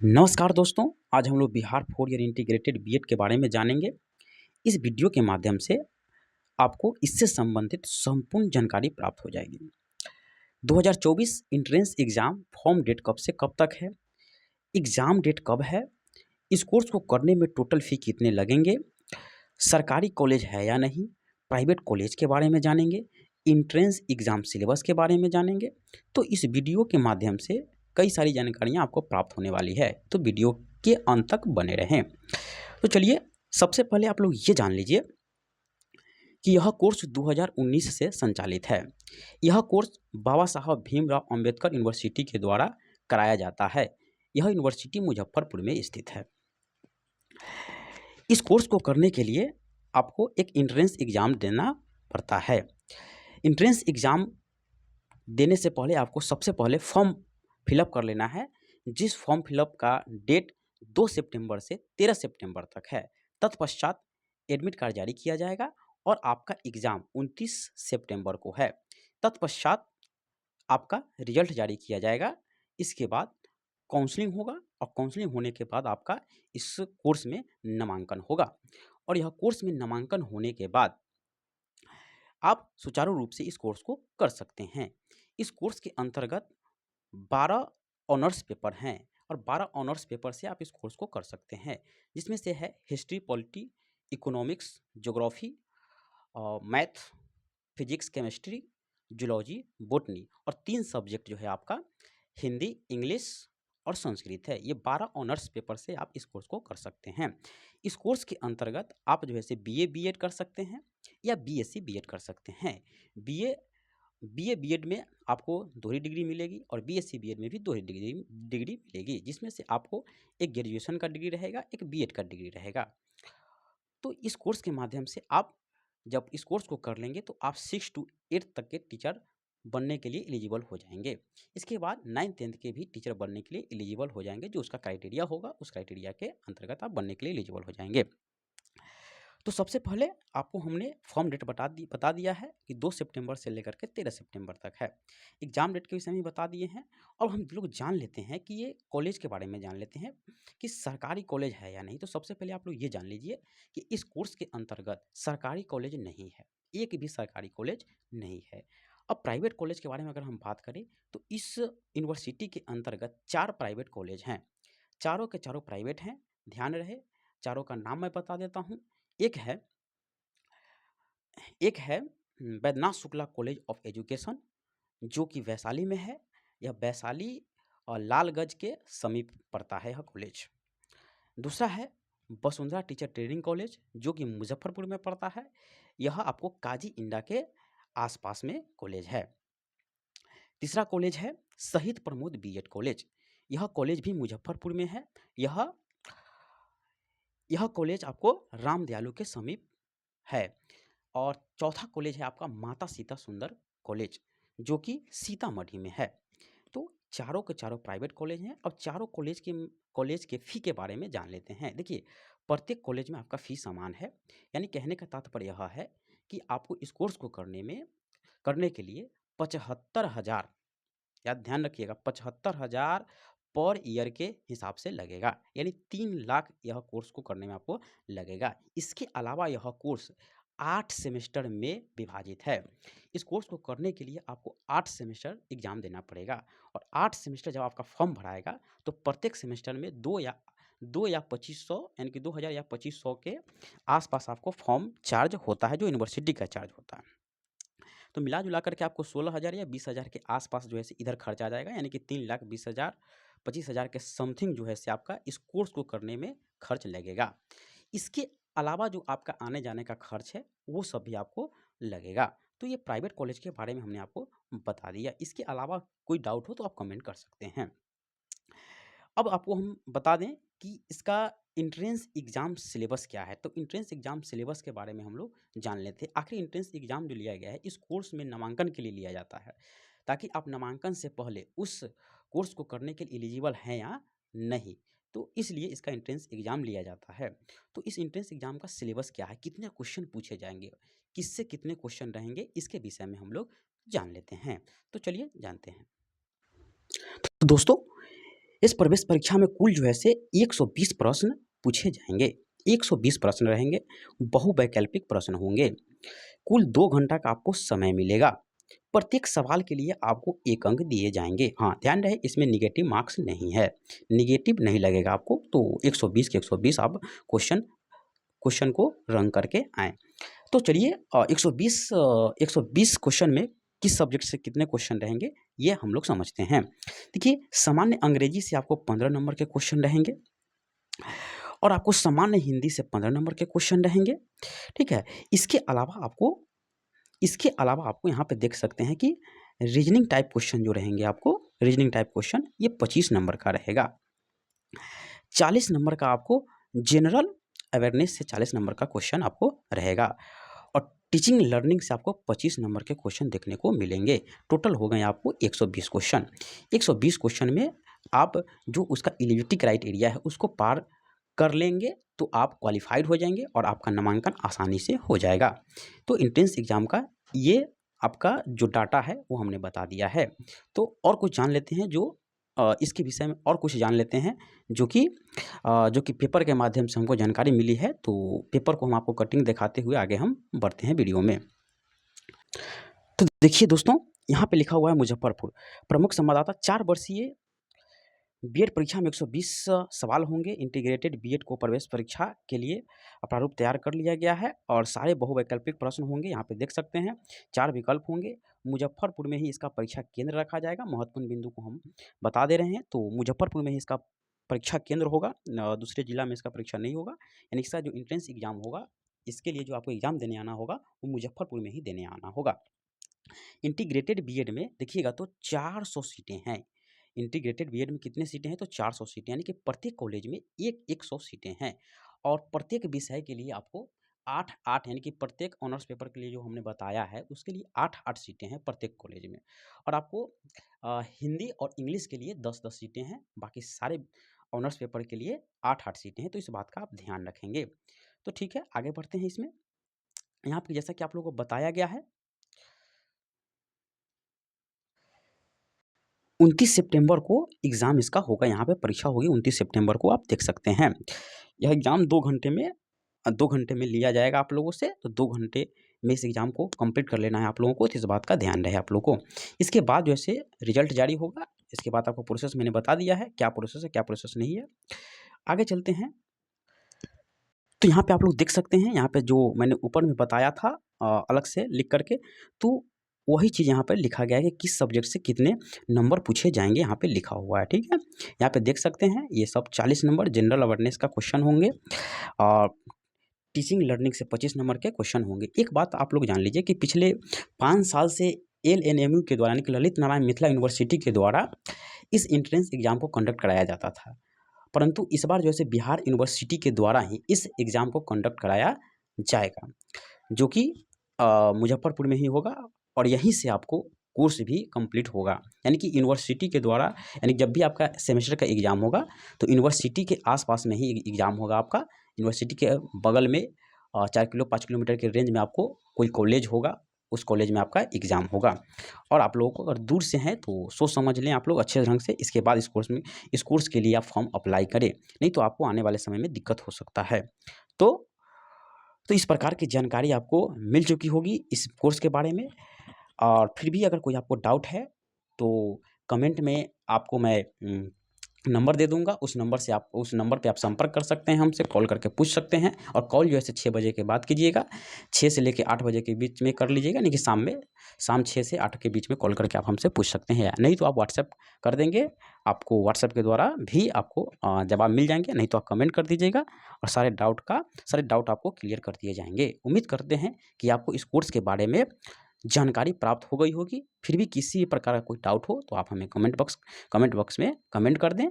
नमस्कार दोस्तों, आज हम लोग बिहार 4 ईयर इंटीग्रेटेड बीएड के बारे में जानेंगे। इस वीडियो के माध्यम से आपको इससे संबंधित संपूर्ण जानकारी प्राप्त हो जाएगी। 2024 एंट्रेंस एग्ज़ाम फॉर्म डेट कब से कब तक है? एग्ज़ाम डेट कब है? इस कोर्स को करने में टोटल फ़ी कितने लगेंगे? सरकारी कॉलेज है या नहीं? प्राइवेट कॉलेज के बारे में जानेंगे। एंट्रेंस एग्ज़ाम सिलेबस के बारे में जानेंगे। तो इस वीडियो के माध्यम से कई सारी जानकारियाँ आपको प्राप्त होने वाली है, तो वीडियो के अंत तक बने रहें। तो चलिए, सबसे पहले आप लोग ये जान लीजिए कि यह कोर्स 2019 से संचालित है। यह कोर्स बाबा साहब भीमराव अंबेडकर यूनिवर्सिटी के द्वारा कराया जाता है। यह यूनिवर्सिटी मुजफ्फरपुर में स्थित है। इस कोर्स को करने के लिए आपको एक एंट्रेंस एग्ज़ाम देना पड़ता है। एंट्रेंस एग्ज़ाम देने से पहले आपको सबसे पहले फॉर्म फिलअप कर लेना है, जिस फॉर्म फिलअप का डेट 2 सितंबर से 13 सितंबर तक है। तत्पश्चात एडमिट कार्ड जारी किया जाएगा और आपका एग्ज़ाम 29 सितंबर को है। तत्पश्चात आपका रिजल्ट जारी किया जाएगा। इसके बाद काउंसलिंग होगा और काउंसलिंग होने के बाद आपका इस कोर्स में नामांकन होगा और यह कोर्स में नामांकन होने के बाद आप सुचारू रूप से इस कोर्स को कर सकते हैं। इस कोर्स के अंतर्गत 12 ऑनर्स पेपर हैं और 12 ऑनर्स पेपर से आप इस कोर्स को कर सकते हैं, जिसमें से है history, polity, economics, geography, math, physics, chemistry, zoology, botany और 3 सब्जेक्ट जो है आपका हिंदी, इंग्लिश और संस्कृत है। ये 12 ऑनर्स पेपर से आप इस कोर्स को कर सकते हैं। इस कोर्स के अंतर्गत आप जो है से बीए बीएड कर सकते हैं या बीएससी बीएड कर सकते हैं। बीए बीए बीएड में आपको दोहरी डिग्री मिलेगी और बीएससी बीएड में भी दोहरी डिग्री मिलेगी, जिसमें से आपको एक ग्रेजुएशन का डिग्री रहेगा, एक बीएड का डिग्री रहेगा। तो इस कोर्स के माध्यम से आप जब इस कोर्स को कर लेंगे तो आप 6 टू 8 तक के टीचर बनने के लिए एलिजिबल हो जाएंगे। इसके बाद 9th-10th के भी टीचर बनने के लिए एलिजिबल हो जाएंगे। जो उसका क्राइटेरिया होगा, उस क्राइटेरिया के अंतर्गत आप बनने के लिए एलिजिबल हो जाएंगे। तो सबसे पहले आपको हमने फॉर्म डेट बता दिया है कि 2 सितंबर से लेकर के 13 सितंबर तक है। एग्ज़ाम डेट के विषय में बता दिए हैं और हम लोग जान लेते हैं कि ये कॉलेज के बारे में जान लेते हैं कि सरकारी कॉलेज है या नहीं। तो सबसे पहले आप लोग ये जान लीजिए कि इस कोर्स के अंतर्गत सरकारी कॉलेज नहीं है, एक भी सरकारी कॉलेज नहीं है। अब प्राइवेट कॉलेज के बारे में अगर हम बात करें तो इस यूनिवर्सिटी के अंतर्गत 4 प्राइवेट कॉलेज हैं। चारों के चारों प्राइवेट हैं, ध्यान रहे। चारों का नाम मैं बता देता हूँ। एक है एक है Baidyanath Shukla college of education, जो कि वैशाली में है। यह वैशाली और लालगंज के समीप पड़ता है यह कॉलेज। दूसरा है वसुंधरा टीचर ट्रेनिंग कॉलेज, जो कि मुजफ्फरपुर में पड़ता है। यह आपको काजी इंडा के आसपास में कॉलेज है। तीसरा कॉलेज है शहीद प्रमोद बीएड कॉलेज। यह कॉलेज भी मुजफ्फरपुर में है। यह यह कॉलेज आपको राम दयालु के समीप है। और चौथा कॉलेज है आपका माता सीता सुंदर कॉलेज, जो कि सीतामढ़ी में है। तो चारों के चारों प्राइवेट कॉलेज हैं। अब चारों कॉलेज के फ़ी के बारे में जान लेते हैं। देखिए, प्रत्येक कॉलेज में आपका फ़ी समान है। यानी कहने का तात्पर्य यह है कि आपको इस कोर्स को करने के लिए 75,000, याद ध्यान रखिएगा, 75,000 पर ईयर के हिसाब से लगेगा। यानी 3 लाख यह कोर्स को करने में आपको लगेगा। इसके अलावा यह कोर्स 8 सेमेस्टर में विभाजित है। इस कोर्स को करने के लिए आपको 8 सेमेस्टर एग्ज़ाम देना पड़ेगा और 8 सेमेस्टर जब आपका फॉर्म भराएगा तो प्रत्येक सेमेस्टर में 2 या 2500, यानी कि 2000 या 2500 के आसपास आपको फॉर्म चार्ज होता है, जो यूनिवर्सिटी का चार्ज होता है। तो मिला-जुला करके आपको 16,000 या 20,000 के आसपास जो है से इधर खर्च आ जाएगा। यानी कि 3,20,000, 25,000 के समथिंग जो है से आपका इस कोर्स को करने में खर्च लगेगा। इसके अलावा जो आपका आने-जाने का खर्च है, वो सब भी आपको लगेगा। तो ये प्राइवेट कॉलेज के बारे में हमने आपको बता दिया। इसके अलावा कोई डाउट हो तो आप कमेंट कर सकते हैं। अब आपको हम बता दें कि इसका एंट्रेंस एग्ज़ाम सिलेबस क्या है। तो एंट्रेंस एग्ज़ाम सिलेबस के बारे में हम लोग जान लेते हैं। आखिर एंट्रेंस एग्ज़ाम जो लिया गया है, इस कोर्स में नामांकन के लिए लिया जाता है, ताकि आप नामांकन से पहले उस कोर्स को करने के लिए एलिजिबल हैं या नहीं। तो इसलिए इसका एंट्रेंस एग्ज़ाम लिया जाता है। तो इस एंट्रेंस एग्ज़ाम का सिलेबस क्या है, कितने क्वेश्चन पूछे जाएँगे, किससे कितने क्वेश्चन रहेंगे, इसके विषय में हम लोग जान लेते हैं। तो चलिए जानते हैं। तो दोस्तों, इस प्रवेश परीक्षा में कुल जो है से 120 प्रश्न पूछे जाएंगे। 120 प्रश्न रहेंगे, बहुवैकल्पिक प्रश्न होंगे। कुल 2 घंटा का आपको समय मिलेगा। प्रत्येक सवाल के लिए आपको 1 अंक दिए जाएंगे। हाँ, ध्यान रहे इसमें नेगेटिव मार्क्स नहीं है, नेगेटिव नहीं लगेगा आपको। तो 120 के 120 आप क्वेश्चन को रंग करके आएँ। तो चलिए 120 क्वेश्चन में किस सब्जेक्ट से कितने क्वेश्चन रहेंगे ये हम लोग समझते हैं। देखिए, सामान्य अंग्रेजी से आपको 15 नंबर के क्वेश्चन रहेंगे और आपको सामान्य हिंदी से 15 नंबर के क्वेश्चन रहेंगे। ठीक है, इसके अलावा आपको यहाँ पे देख सकते हैं कि रीजनिंग टाइप क्वेश्चन जो रहेंगे आपको, रीजनिंग टाइप क्वेश्चन ये 25 नंबर का रहेगा। 40 नंबर का आपको जनरल अवेयरनेस से 40 नंबर का क्वेश्चन आपको रहेगा और टीचिंग लर्निंग से आपको 25 नंबर के क्वेश्चन देखने को मिलेंगे। टोटल हो गए आपको 120 क्वेश्चन। 120 क्वेश्चन में आप जो उसका एलिजिबिलिटी क्राइटेरिया है उसको पार कर लेंगे तो आप क्वालिफाइड हो जाएंगे और आपका नामांकन आसानी से हो जाएगा। तो एंट्रेंस एग्ज़ाम का ये आपका जो डाटा है वो हमने बता दिया है। तो और कुछ जान लेते हैं जो इसके विषय में और कुछ जान लेते हैं जो कि पेपर के माध्यम से हमको जानकारी मिली है। तो पेपर को हम आपको कटिंग दिखाते हुए आगे हम बढ़ते हैं वीडियो में। तो देखिए दोस्तों, यहाँ पे लिखा हुआ है मुजफ्फरपुर प्रमुख संवाददाता 4 वर्षीय बीएड परीक्षा में 120 सवाल होंगे। इंटीग्रेटेड बीएड को प्रवेश परीक्षा के लिए प्रारूप तैयार कर लिया गया है और सारे बहुवैकल्पिक प्रश्न होंगे। यहाँ पे देख सकते हैं 4 विकल्प होंगे। मुजफ्फरपुर में ही इसका परीक्षा केंद्र रखा जाएगा। महत्वपूर्ण बिंदु को हम बता दे रहे हैं। तो मुजफ्फरपुर में ही इसका परीक्षा केंद्र होगा, दूसरे जिला में इसका परीक्षा नहीं होगा। यानी इसका जो एंट्रेंस एग्जाम होगा, इसके लिए जो आपको एग्जाम देने आना होगा वो मुजफ्फरपुर में ही देने आना होगा। इंटीग्रेटेड बीएड में देखिएगा तो 400 सीटें हैं। इंटीग्रेटेड बीएड में कितने सीटें हैं तो 400 सीटें, यानी कि प्रत्येक कॉलेज में 100 सीटें हैं और प्रत्येक विषय के लिए आपको 8 यानी कि प्रत्येक ऑनर्स पेपर के लिए जो हमने बताया है उसके लिए 8 सीटें हैं प्रत्येक कॉलेज में। और आपको हिंदी और इंग्लिश के लिए 10 सीटें हैं। बाकी सारे ऑनर्स पेपर के लिए 8 सीटें हैं। तो इस बात का आप ध्यान रखेंगे। तो ठीक है, आगे बढ़ते हैं। इसमें यहाँ पर जैसा कि आप लोगों को बताया गया है 29 सितंबर को एग्ज़ाम इसका होगा। यहाँ पे परीक्षा होगी 29 सितंबर को, आप देख सकते हैं। यह एग्ज़ाम 2 घंटे में लिया जाएगा आप लोगों से। तो 2 घंटे में इस एग्ज़ाम को कंप्लीट कर लेना है आप लोगों को। तो इस बात का ध्यान रहे आप लोगों को। इसके बाद जैसे रिजल्ट जारी होगा, इसके बाद आपको प्रोसेस मैंने बता दिया है, क्या प्रोसेस है क्या प्रोसेस नहीं है। आगे चलते हैं। तो यहाँ पे आप लोग देख सकते हैं, यहाँ पे जो मैंने ऊपर में बताया था अलग से लिख करके, तो वही चीज़ यहाँ पे लिखा गया है कि किस सब्जेक्ट से कितने नंबर पूछे जाएंगे, यहाँ पे लिखा हुआ है। ठीक है, यहाँ पे देख सकते हैं ये सब 40 नंबर जनरल अवेयरनेस का क्वेश्चन होंगे और टीचिंग लर्निंग से 25 नंबर के क्वेश्चन होंगे। एक बात आप लोग जान लीजिए कि पिछले 5 साल से LNMU के द्वारा, यानी कि ललित नारायण मिथिला यूनिवर्सिटी के द्वारा इस एंट्रेंस एग्जाम को कंडक्ट कराया जाता था, परंतु इस बार जो है बिहार यूनिवर्सिटी के द्वारा ही इस एग्ज़ाम को कंडक्ट कराया जाएगा, जो कि मुजफ्फरपुर में ही होगा और यहीं से आपको कोर्स भी कंप्लीट होगा। यानी कि यूनिवर्सिटी के द्वारा, यानी जब भी आपका सेमेस्टर का एग्ज़ाम होगा तो यूनिवर्सिटी के आसपास में ही एग्ज़ाम होगा आपका। यूनिवर्सिटी के बगल में 5 किलोमीटर के रेंज में आपको कोई कॉलेज होगा, उस कॉलेज में आपका एग्ज़ाम होगा। और आप लोगों को अगर दूर से हैं तो सोच समझ लें आप लोग अच्छे ढंग से। इसके बाद इस कोर्स के लिए आप फॉर्म अप्लाई करें, नहीं तो आपको आने वाले समय में दिक्कत हो सकता है। तो इस प्रकार की जानकारी आपको मिल चुकी होगी इस कोर्स के बारे में। और फिर भी अगर कोई आपको डाउट है तो कमेंट में आपको मैं नंबर दे दूंगा। उस नंबर पे आप संपर्क कर सकते हैं, हमसे कॉल करके पूछ सकते हैं। और कॉल जो है 6 बजे के बाद कीजिएगा, 6 से लेकर 8 बजे के बीच में कर लीजिएगा, नहीं कि शाम 6 से 8 के बीच में कॉल करके आप हमसे पूछ सकते हैं। नहीं तो आप व्हाट्सएप कर देंगे, आपको व्हाट्सएप के द्वारा भी आपको जवाब मिल जाएंगे। नहीं तो आप कमेंट कर दीजिएगा और सारे डाउट आपको क्लियर कर दिए जाएंगे। उम्मीद करते हैं कि आपको इस कोर्स के बारे में जानकारी प्राप्त हो गई होगी। फिर भी किसी प्रकार का कोई डाउट हो तो आप हमें कमेंट बॉक्स में कमेंट कर दें।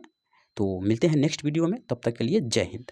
तो मिलते हैं नेक्स्ट वीडियो में, तब तक के लिए जय हिंद।